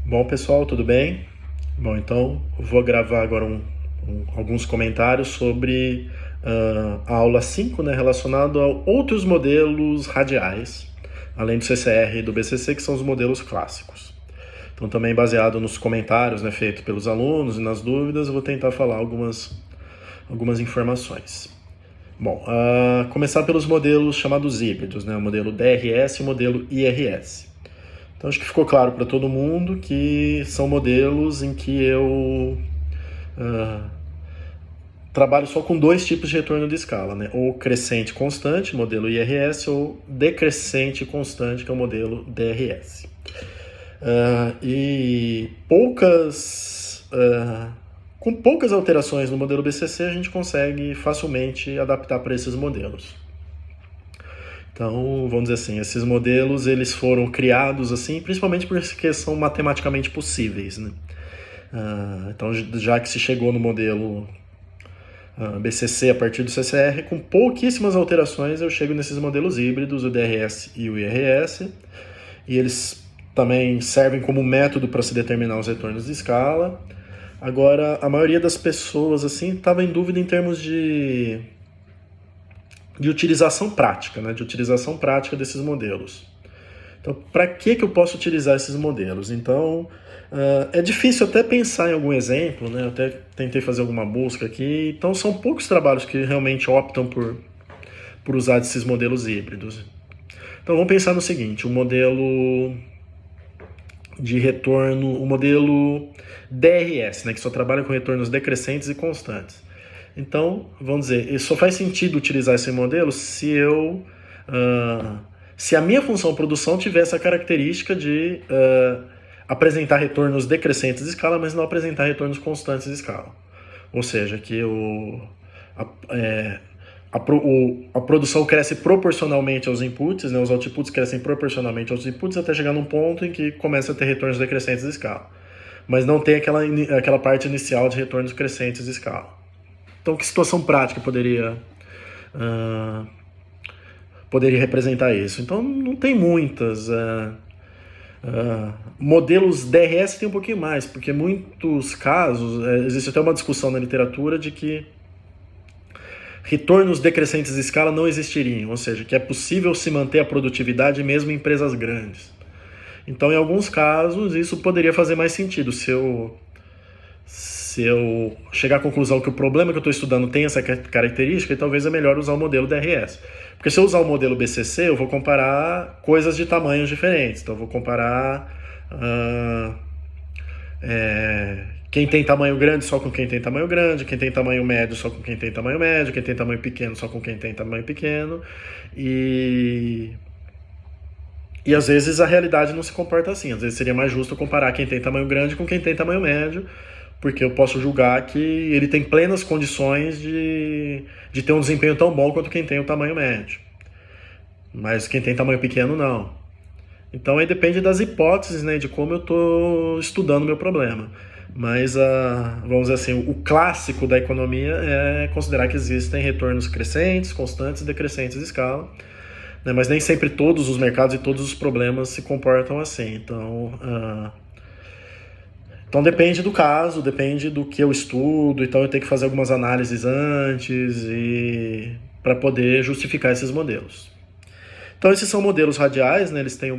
Bom, pessoal, tudo bem? Bom, então eu vou gravar agora alguns comentários sobre a aula 5, né, relacionado a outros modelos radiais, além do CCR e do BCC, que são os modelos clássicos. Então, também baseado nos comentários, né, feitos pelos alunos e nas dúvidas, eu vou tentar falar algumas informações. Bom, começar pelos modelos chamados híbridos, né, o modelo DRS e o modelo IRS. Então, acho que ficou claro para todo mundo que são modelos em que eu trabalho só com dois tipos de retorno de escala, né? Ou crescente constante, modelo IRS, ou decrescente constante, que é o modelo DRS. Com poucas alterações no modelo BCC, a gente consegue facilmente adaptar para esses modelos. Então, vamos dizer assim, esses modelos eles foram criados assim, principalmente porque são matematicamente possíveis, né? Então, já que se chegou no modelo BCC a partir do CCR, com pouquíssimas alterações eu chego nesses modelos híbridos, o DRS e o IRS, e eles também servem como método para se determinar os retornos de escala. Agora, a maioria das pessoas assim estava em dúvida em termos de utilização prática, né? De utilização prática desses modelos. Então, para que eu posso utilizar esses modelos? Então, é difícil até pensar em algum exemplo, né? Eu até tentei fazer alguma busca aqui. Então, são poucos trabalhos que realmente optam por usar esses modelos híbridos. Então, vamos pensar no seguinte, o modelo de retorno, o modelo DRS, né? Que só trabalha com retornos decrescentes e constantes. Então, vamos dizer, só faz sentido utilizar esse modelo se a minha função produção tiver essa característica de apresentar retornos decrescentes de escala, mas não apresentar retornos constantes de escala. Ou seja, que a produção cresce proporcionalmente aos inputs, né? Os outputs crescem proporcionalmente aos inputs até chegar num ponto em que começa a ter retornos decrescentes de escala. Mas não tem aquela parte inicial de retornos crescentes de escala. Então, que situação prática poderia representar isso? Então, não tem muitas. Modelos DRS tem um pouquinho mais, porque em muitos casos, existe até uma discussão na literatura de que retornos decrescentes de escala não existiriam, ou seja, que é possível se manter a produtividade mesmo em empresas grandes. Então, em alguns casos, isso poderia fazer mais sentido. Se eu chegar à conclusão que o problema que eu estou estudando tem essa característica, talvez é melhor usar o modelo DRS. Porque se eu usar o modelo BCC, eu vou comparar coisas de tamanhos diferentes. Então, eu vou comparar quem tem tamanho grande só com quem tem tamanho grande, quem tem tamanho médio só com quem tem tamanho médio, quem tem tamanho pequeno só com quem tem tamanho pequeno. E às vezes a realidade não se comporta assim. Às vezes seria mais justo comparar quem tem tamanho grande com quem tem tamanho médio, porque eu posso julgar que ele tem plenas condições de ter um desempenho tão bom quanto quem tem o tamanho médio. Mas quem tem tamanho pequeno, não. Então aí depende das hipóteses, né, de como eu estou estudando o meu problema. Mas, vamos dizer assim, o clássico da economia é considerar que existem retornos crescentes, constantes e decrescentes de escala, né, mas nem sempre todos os mercados e todos os problemas se comportam assim. Então depende do caso, depende do que eu estudo, então eu tenho que fazer algumas análises antes para poder justificar esses modelos. Então esses são modelos radiais, né? Eles têm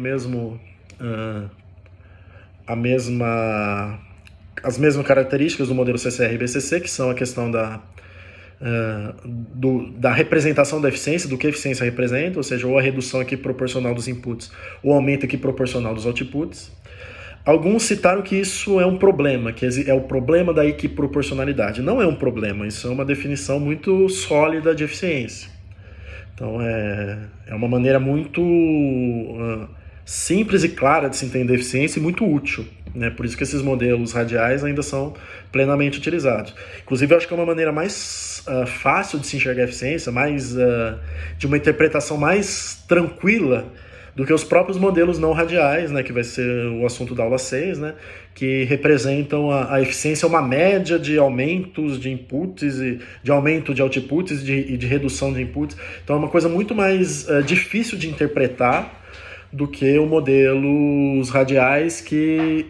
as mesmas características do modelo CCR e BCC, que são a questão da representação da eficiência, do que a eficiência representa, ou seja, ou a redução equiproporcional dos inputs, ou o aumento equiproporcional dos outputs. Alguns citaram que isso é um problema, que é o problema da equiproporcionalidade. Não é um problema, isso é uma definição muito sólida de eficiência. Então é uma maneira muito simples e clara de se entender eficiência e muito útil, né? Por isso que esses modelos radiais ainda são plenamente utilizados. Inclusive, eu acho que é uma maneira mais fácil de se enxergar a eficiência, de uma interpretação mais tranquila do que os próprios modelos não radiais, né, que vai ser o assunto da aula 6, né, que representam a eficiência, uma média de aumentos de inputs, e de aumento de outputs e de redução de inputs. Então é uma coisa muito mais difícil de interpretar do que o modelos radiais que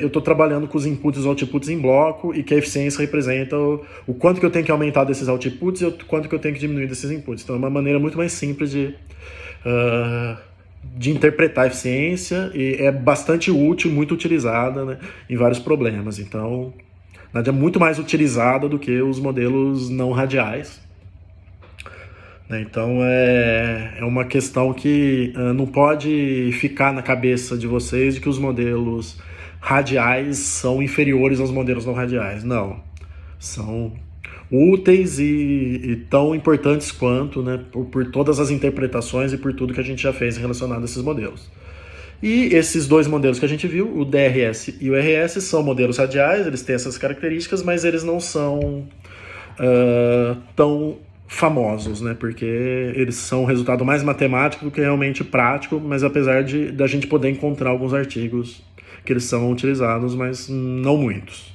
eu estou trabalhando com os inputs e outputs em bloco e que a eficiência representa o quanto que eu tenho que aumentar desses outputs e o quanto que eu tenho que diminuir desses inputs. Então é uma maneira muito mais simples de interpretar a eficiência e é bastante útil, muito utilizada, né, em vários problemas. Então, na verdade, é muito mais utilizada do que os modelos não radiais. Então é uma questão que não pode ficar na cabeça de vocês de que os modelos radiais são inferiores aos modelos não radiais. Não. São úteis e tão importantes quanto, né, por todas as interpretações e por tudo que a gente já fez relacionado a esses modelos. E esses dois modelos que a gente viu, o DRS e o RS, são modelos radiais, eles têm essas características, mas eles não são tão famosos, né? Porque eles são um resultado mais matemático do que realmente prático, mas apesar da gente poder encontrar alguns artigos que eles são utilizados, mas não muitos.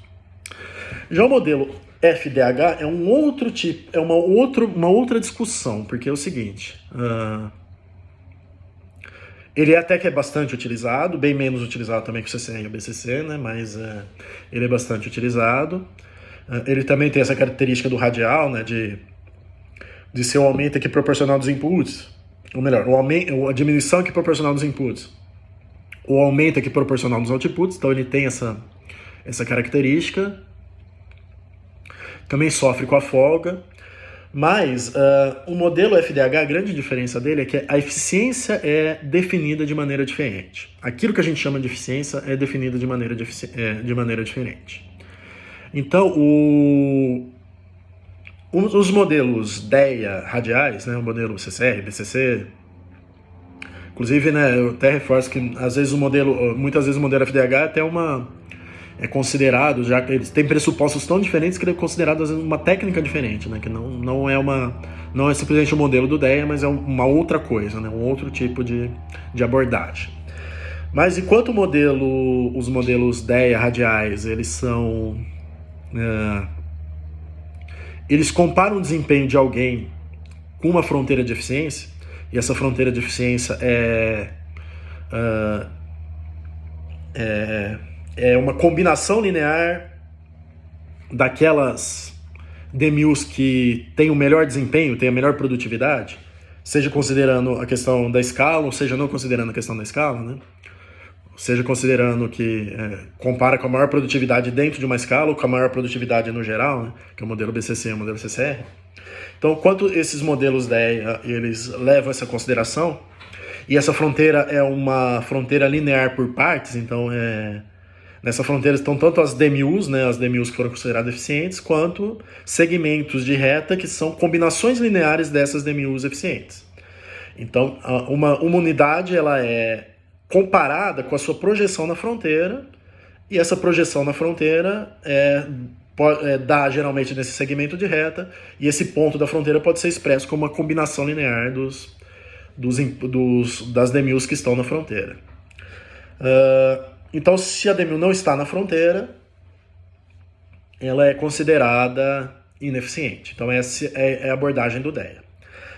Já o modelo FDH é um outro tipo, é uma outra discussão, porque é o seguinte, ele até que é bastante utilizado, bem menos utilizado também que o CCR e o BCC, né? Mas ele é bastante utilizado. Ele também tem essa característica do radial, né? De ser o aumento aqui proporcional dos inputs, ou melhor, a diminuição aqui proporcional dos inputs, o aumento aqui proporcional dos outputs, então ele tem essa característica. Também sofre com a folga, mas o modelo FDH, a grande diferença dele é que a eficiência é definida de maneira diferente. Aquilo que a gente chama de eficiência é definido de maneira diferente. Então, os modelos DEA radiais, né, o modelo CCR, BCC, inclusive, né, eu até reforço que muitas vezes o modelo FDH é considerado, já que eles têm pressupostos tão diferentes que ele é considerado às vezes uma técnica diferente, né, que não é simplesmente o modelo do DEA, mas é uma outra coisa, né, um outro tipo de abordagem. Mas enquanto os modelos DEA radiais, eles comparam o desempenho de alguém com uma fronteira de eficiência, e essa fronteira de eficiência é uma combinação linear daquelas DMUs que têm o melhor desempenho, têm a melhor produtividade, seja considerando a questão da escala, ou seja, não considerando a questão da escala, né? Seja considerando que compara com a maior produtividade dentro de uma escala ou com a maior produtividade no geral, né? Que é o modelo BCC e o modelo CCR. Então, quanto esses modelos DEA, eles levam essa consideração, e essa fronteira é uma fronteira linear por partes, então nessa fronteira estão tanto as DMUs, né, as DMUs que foram consideradas eficientes, quanto segmentos de reta que são combinações lineares dessas DMUs eficientes. Então, uma unidade ela é comparada com a sua projeção na fronteira, e essa projeção na fronteira dá geralmente nesse segmento de reta, e esse ponto da fronteira pode ser expresso como uma combinação linear das DMUs que estão na fronteira. Então, se a DMU não está na fronteira, ela é considerada ineficiente. Então, essa é a abordagem do DEA.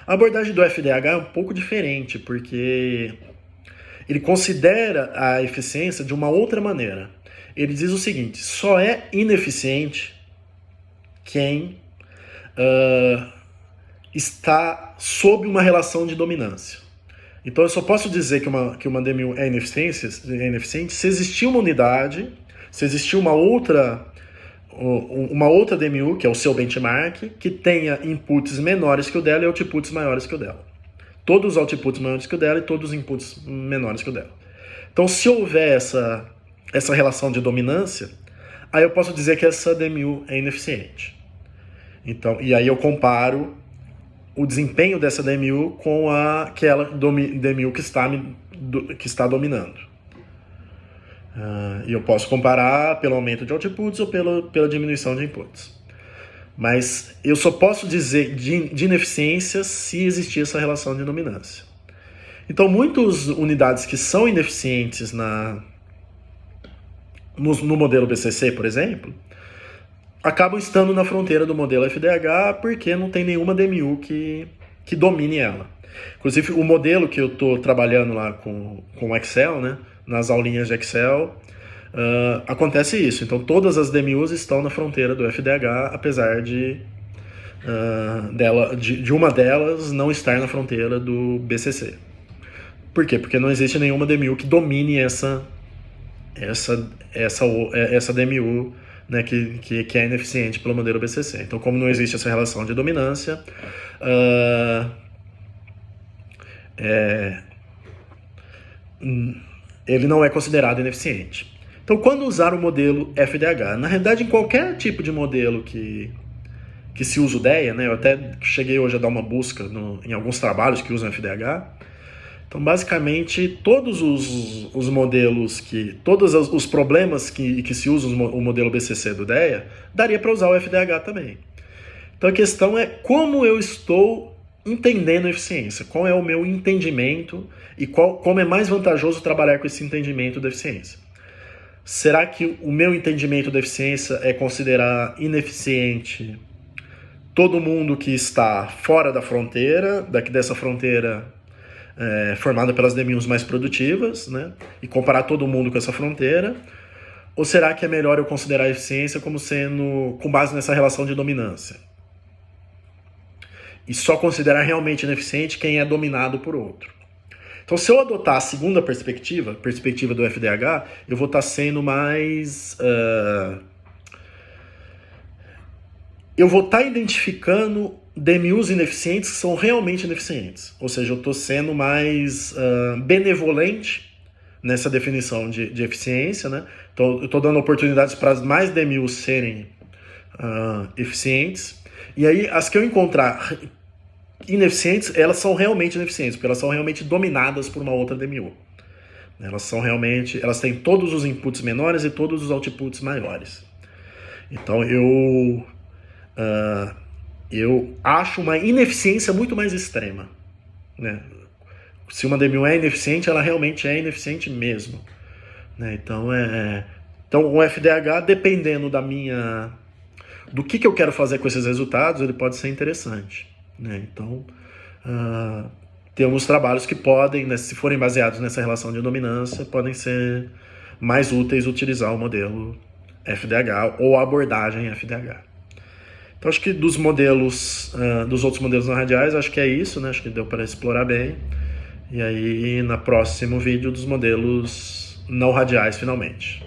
A abordagem do FDH é um pouco diferente, porque ele considera a eficiência de uma outra maneira. Ele diz o seguinte: só é ineficiente quem está sob uma relação de dominância. Então eu só posso dizer que uma DMU é ineficiente se existir uma unidade, se existir uma outra DMU, que é o seu benchmark, que tenha inputs menores que o dela e outputs maiores que o dela. Todos os outputs maiores que o dela e todos os inputs menores que o dela. Então, se houver essa relação de dominância, aí eu posso dizer que essa DMU é ineficiente. Então, e aí eu comparo o desempenho dessa DMU com aquela DMU que está dominando. E eu posso comparar pelo aumento de outputs ou pela diminuição de inputs. Mas eu só posso dizer de ineficiência se existir essa relação de dominância. Então, muitas unidades que são ineficientes no modelo BCC, por exemplo, acabam estando na fronteira do modelo FDH porque não tem nenhuma DMU que que domine ela. Inclusive, o modelo que eu estou trabalhando lá com o Excel, né, nas aulinhas de Excel, acontece isso. Então, todas as DMUs estão na fronteira do FDH, apesar de uma delas não estar na fronteira do BCC. Por quê? Porque não existe nenhuma DMU que domine essa DMU, né, que é ineficiente pelo modelo BCC. Então, como não existe essa relação de dominância, ele não é considerado ineficiente. Então, quando usar o modelo FDH? Na realidade, em qualquer tipo de modelo que se usa o DEA, né, eu até cheguei hoje a dar uma busca em alguns trabalhos que usam FDH. Então, basicamente, todos os modelos todos os problemas que se usa o modelo BCC do DEA, daria para usar o FDH também. Então, a questão é como eu estou entendendo a eficiência, qual é o meu entendimento e como é mais vantajoso trabalhar com esse entendimento da eficiência. Será que o meu entendimento da eficiência é considerar ineficiente todo mundo que está fora da fronteira, dessa fronteira formada pelas DMUs mais produtivas, né, e comparar todo mundo com essa fronteira? Ou será que é melhor eu considerar a eficiência como sendo com base nessa relação de dominância? E só considerar realmente ineficiente quem é dominado por outro. Então, se eu adotar a segunda perspectiva do FDH, eu vou estar sendo mais... eu vou estar identificando DMUs ineficientes que são realmente ineficientes. Ou seja, eu estou sendo mais benevolente nessa definição de eficiência, né? Então, eu estou dando oportunidades para mais DMUs serem eficientes. E aí, as que eu encontrar ineficientes, elas são realmente ineficientes, porque elas são realmente dominadas por uma outra DMU. Elas têm todos os inputs menores e todos os outputs maiores. Então, eu acho uma ineficiência muito mais extrema, né? Se uma DMU é ineficiente, ela realmente é ineficiente mesmo, né? Então, o FDH, dependendo do que eu quero fazer com esses resultados, ele pode ser interessante, né? Então, tem alguns trabalhos que podem, né, se forem baseados nessa relação de dominância, podem ser mais úteis utilizar o modelo FDH ou a abordagem FDH. Então, acho que dos outros modelos não radiais, acho que é isso, né? Acho que deu para explorar bem. E aí, no próximo vídeo, dos modelos não radiais, finalmente.